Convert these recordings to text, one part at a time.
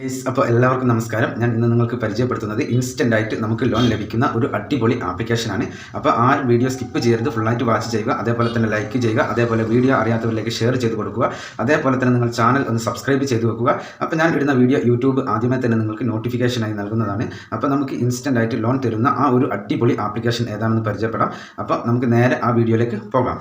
അപ്പോൾ എല്ലാവർക്കും നമസ്കാരം. ഞാൻ ഇന്ന് നിങ്ങൾക്ക് പരിചയപ്പെടുത്തുന്നത് ഇൻസ്റ്റൻ്റ് ആയിട്ട് നമുക്ക് ലോൺ ലഭിക്കുന്ന ഒരു അടിപൊളി ആപ്ലിക്കേഷനാണ്. അപ്പോൾ ആ വീഡിയോ സ്കിപ്പ് ചെയ്യരുത്, ഫുള്ളായിട്ട് വാച്ച് ചെയ്യുക. അതേപോലെ തന്നെ ലൈക്ക് ചെയ്യുക. അതേപോലെ വീഡിയോ അറിയാത്തവരിലേക്ക് ഷെയർ ചെയ്ത് കൊടുക്കുക. അതേപോലെ തന്നെ നിങ്ങൾ ചാനൽ ഒന്ന് സബ്സ്ക്രൈബ് ചെയ്ത് വെക്കുക. അപ്പോൾ ഞാൻ ഇടുന്ന വീഡിയോ യൂട്യൂബ് ആദ്യമേ തന്നെ നിങ്ങൾക്ക് നോട്ടിഫിക്കേഷനായി നൽകുന്നതാണ്. അപ്പോൾ നമുക്ക് ഇൻസ്റ്റൻ്റ് ആയിട്ട് ലോൺ തരുന്ന ആ ഒരു അടിപൊളി ആപ്ലിക്കേഷൻ ഏതാണെന്ന് പരിചയപ്പെടാം. അപ്പോൾ നമുക്ക് നേരെ ആ വീഡിയോയിലേക്ക് പോകാം.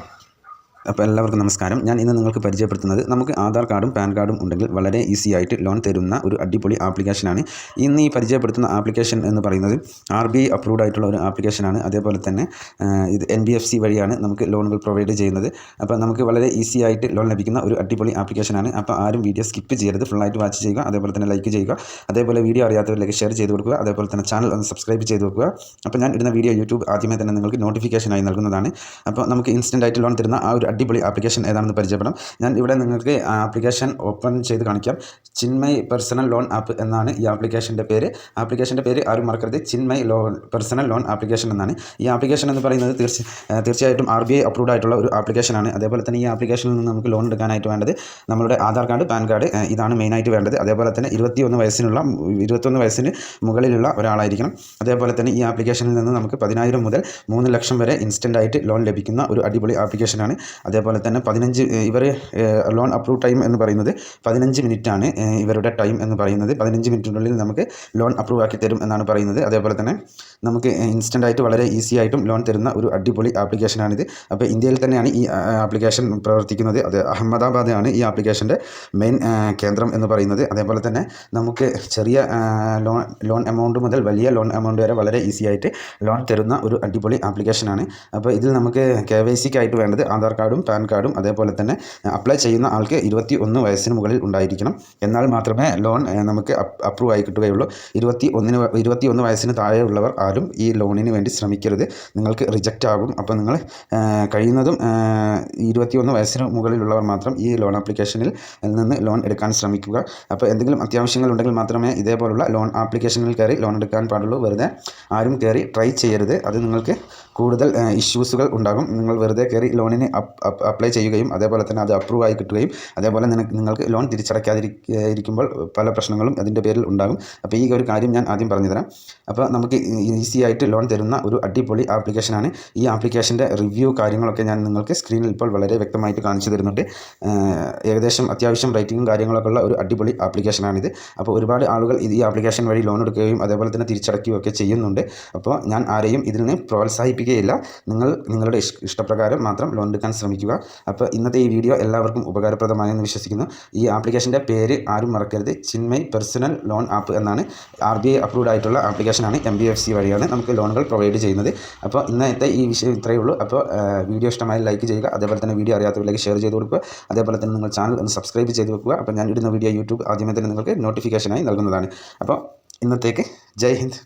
അപ്പോൾ എല്ലാവർക്കും നമസ്കാരം. ഞാൻ ഇന്ന് നിങ്ങൾക്ക് പരിചയപ്പെടുത്തുന്നത് നമുക്ക് ആധാർ കാർഡും പാൻ കാർഡും ഉണ്ടെങ്കിൽ വളരെ ഈസി ആയിട്ട് ലോൺ തരുന്ന ഒരു അടിപൊളി ആപ്ലിക്കേഷനാണ്. ഇന്ന് ഈ പരിചയപ്പെടുത്തുന്ന ആപ്ലിക്കേഷൻ എന്ന് പറയുന്നത് RBI അപ്രൂവ്ഡ് ആയിട്ടുള്ള ഒരു ആപ്ലിക്കേഷനാണ്. അതേപോലെ തന്നെ ഇത് NBFC വഴിയാണ് നമുക്ക് ലോണുകൾ പ്രൊവൈഡ് ചെയ്യുന്നത്. അപ്പോൾ നമുക്ക് വളരെ ഈസി ആയിട്ട് ലോൺ ലഭിക്കുന്ന ഒരു അടിപൊളി ആപ്ലിക്കേഷനാണ്. അപ്പോൾ ആരും വീഡിയോ സ്കിപ്പ് ചെയ്യരുത്, ഫുള്ളായിട്ട് വാച്ച് ചെയ്യുക. അതേപോലെ തന്നെ ലൈക്ക് ചെയ്യുക. അതേപോലെ വീഡിയോ അറിയാത്തവരിലേക്ക് ഷെയർ ചെയ്ത് കൊടുക്കുക. അതേപോലെ തന്നെ ചാനൽ ഒന്ന് സബ്സ്ക്രൈബ് ചെയ്ത് വെക്കുക. അപ്പോൾ ഞാൻ ഇടുന്ന വീഡിയോ യൂട്യൂബ് ആദ്യമേ തന്നെ നിങ്ങൾക്ക് നോട്ടിഫിക്കേഷനായി നൽകുന്നതാണ്. അപ്പോൾ നമുക്ക് ഇൻസ്റ്റൻ്റ് ആയിട്ട് ലോൺ തരുന്ന ആ ഒരു അടിപൊളി ആപ്ലിക്കേഷൻ ഏതാണെന്ന് പരിചയപ്പെടാം. ഞാൻ ഇവിടെ നിങ്ങൾക്ക് ആപ്ലിക്കേഷൻ ഓപ്പൺ ചെയ്ത് കാണിക്കാം. ചിന്മയ് പേഴ്സണൽ ലോൺ ആപ്പ് എന്നാണ് ഈ ആപ്ലിക്കേഷൻ്റെ പേര്. ആപ്ലിക്കേഷൻ്റെ പേര് ആരും മറക്കരുത്, ചിന്മയ് പേഴ്സണൽ ലോൺ ആപ്ലിക്കേഷൻ എന്നാണ്. ഈ ആപ്ലിക്കേഷൻ എന്ന് പറയുന്നത് തീർച്ചയായിട്ടും RBI അപ്രൂവ്ഡ് ആയിട്ടുള്ള ഒരു ആപ്ലിക്കേഷനാണ്. അതേപോലെ തന്നെ ഈ ആപ്ലിക്കേഷനിൽ നിന്ന് നമുക്ക് ലോൺ എടുക്കാനായിട്ട് വേണ്ടത് നമ്മുടെ ആധാർ കാർഡ്, പാൻ കാർഡ്, ഇതാണ് മെയിനായിട്ട് വേണ്ടത്. അതേപോലെ തന്നെ 21 വയസ്സിന് മുകളിലുള്ള ഒരാളായിരിക്കണം. അതേപോലെ തന്നെ ഈ ആപ്ലിക്കേഷനിൽ നിന്ന് നമുക്ക് 10,000 മുതൽ 3 ലക്ഷം വരെ ഇൻസ്റ്റൻ്റ് ആയിട്ട് ലോൺ ലഭിക്കുന്ന ഒരു അടിപൊളി ആപ്ലിക്കേഷനാണ്. അതേപോലെ തന്നെ ഇവർ ലോൺ അപ്രൂവ് ടൈം എന്ന് പറയുന്നത് 15 മിനിറ്റാണ്. ഇവരുടെ ടൈം എന്ന് പറയുന്നത് 15 മിനിറ്റിനുള്ളിൽ നമുക്ക് ലോൺ അപ്രൂവ് ആക്കി തരും എന്നാണ് പറയുന്നത്. അതേപോലെ തന്നെ നമുക്ക് ഇൻസ്റ്റൻ്റ് ആയിട്ട് വളരെ ഈസി ആയിട്ടും ലോൺ തരുന്ന ഒരു അടിപൊളി ആപ്ലിക്കേഷനാണിത്. അപ്പോൾ ഇന്ത്യയിൽ തന്നെയാണ് ഈ ആപ്ലിക്കേഷൻ പ്രവർത്തിക്കുന്നത്. അത് അഹമ്മദാബാദാണ് ഈ ആപ്ലിക്കേഷൻ്റെ മെയിൻ കേന്ദ്രം എന്ന് പറയുന്നത്. അതേപോലെ തന്നെ നമുക്ക് ചെറിയ ലോൺ എമൗണ്ട് മുതൽ വലിയ ലോൺ എമൗണ്ട് വരെ വളരെ ഈസി ആയിട്ട് ലോൺ തരുന്ന ഒരു അടിപൊളി ആപ്ലിക്കേഷനാണ്. അപ്പോൾ ഇതിൽ നമുക്ക് KYCക്ക് ആയിട്ട് വേണ്ടത് ആധാർ കാർഡും പാൻ കാർഡും, അതേപോലെ തന്നെ അപ്ലൈ ചെയ്യുന്ന ആൾക്ക് 21 വയസ്സിന് മുകളിൽ ഉണ്ടായിരിക്കണം. എന്നാൽ മാത്രമേ ലോൺ നമുക്ക് അപ്രൂവ് ആയി കിട്ടുകയുള്ളൂ. 21 വയസ്സിന് താഴെയുള്ളവർ ആരും ഈ ലോണിന് വേണ്ടി ശ്രമിക്കരുത്, നിങ്ങൾക്ക് റിജക്റ്റ് ആകും. അപ്പോൾ നിങ്ങൾ കഴിയുന്നതും 21 വയസ്സിന് മുകളിലുള്ളവർ മാത്രം ഈ ലോൺ ആപ്ലിക്കേഷനിൽ നിന്ന് ലോൺ എടുക്കാൻ ശ്രമിക്കുക. അപ്പോൾ എന്തെങ്കിലും അത്യാവശ്യങ്ങൾ ഉണ്ടെങ്കിൽ മാത്രമേ ഇതേപോലുള്ള ലോൺ ആപ്ലിക്കേഷനിൽ കയറി ലോൺ എടുക്കാൻ പാടുള്ളൂ. വെറുതെ ആരും കയറി ട്രൈ ചെയ്യരുത്, അത് നിങ്ങൾക്ക് കൂടുതൽ ഇഷ്യൂസുകൾ ഉണ്ടാകും. നിങ്ങൾ വെറുതെ കയറി ലോണിന് അപ്ലൈ ചെയ്യുകയും അതേപോലെ തന്നെ അത് അപ്രൂവ് ആയി കിട്ടുകയും അതേപോലെ നിങ്ങൾക്ക് ലോൺ തിരിച്ചടയ്ക്കാതിരിക്കുമ്പോൾ പല പ്രശ്നങ്ങളും അതിൻ്റെ പേരിൽ ഉണ്ടാകും. അപ്പോൾ ഈ ഒരു കാര്യം ഞാൻ ആദ്യം പറഞ്ഞു തരാം. അപ്പോൾ നമുക്ക് ഈസി ആയിട്ട് ലോൺ തരുന്ന ഒരു അടിപൊളി ആപ്ലിക്കേഷനാണ്. ഈ ആപ്ലിക്കേഷൻ്റെ റിവ്യൂ കാര്യങ്ങളൊക്കെ ഞാൻ നിങ്ങൾക്ക് സ്ക്രീനിൽ ഇപ്പോൾ വളരെ വ്യക്തമായിട്ട് കാണിച്ചു തരുന്നുണ്ട്. ഏകദേശം അത്യാവശ്യം റേറ്റിംഗും കാര്യങ്ങളൊക്കെ ഉള്ള ഒരു അടിപൊളി ആപ്ലിക്കേഷനാണിത്. അപ്പോൾ ഒരുപാട് ആളുകൾ ഈ ആപ്ലിക്കേഷൻ വഴി ലോൺ എടുക്കുകയും അതേപോലെ തന്നെ തിരിച്ചടയ്ക്കുകയും ഒക്കെ ചെയ്യുന്നുണ്ട്. അപ്പോൾ ഞാൻ ആരെയും ഇതിൽ നിന്ന് പ്രോത്സാഹിപ്പിക്കുകയില്ല. നിങ്ങളുടെ ഇഷ്ടപ്രകാരം മാത്രം ലോൺ എടുക്കാൻ ശ്രമിക്കുക. അപ്പോൾ ഇന്നത്തെ ഈ വീഡിയോ എല്ലാവർക്കും ഉപകാരപ്രദമായെന്ന് വിശ്വസിക്കുന്നു. ഈ ആപ്ലിക്കേഷൻ്റെ പേര് ആരും മറക്കരുത്, ചിന്മയ് പേഴ്സണൽ ലോൺ ആപ്പ് എന്നാണ്. RBI അപ്രൂവ്ഡ് ആയിട്ടുള്ള ആപ്ലിക്കേഷനാണ്. NBFC വഴിയാണ് നമുക്ക് ലോണുകൾ പ്രൊവൈഡ് ചെയ്യുന്നത്. അപ്പോൾ ഇന്നത്തെ ഈ വിഷയം ഇത്രയേ ഉള്ളൂ. അപ്പോൾ വീഡിയോ ഇഷ്ടമായി ലൈക്ക് ചെയ്യുക. അതേപോലെ തന്നെ വീഡിയോ അറിയാത്തവരിലേക്ക് ഷെയർ ചെയ്ത് കൊടുക്കുക. അതേപോലെ തന്നെ നിങ്ങൾ ചാനൽ ഒന്ന് സബ്സ്ക്രൈബ് ചെയ്ത് വെക്കുക. അപ്പോൾ ഞാൻ ഇടുന്ന വീഡിയോ യൂട്യൂബ് ആദ്യമേ തന്നെ നിങ്ങൾക്ക് നോട്ടിഫിക്കേഷനായി നൽകുന്നതാണ്. അപ്പോൾ ഇന്നത്തേക്ക് ജയ് ഹിന്ദ്.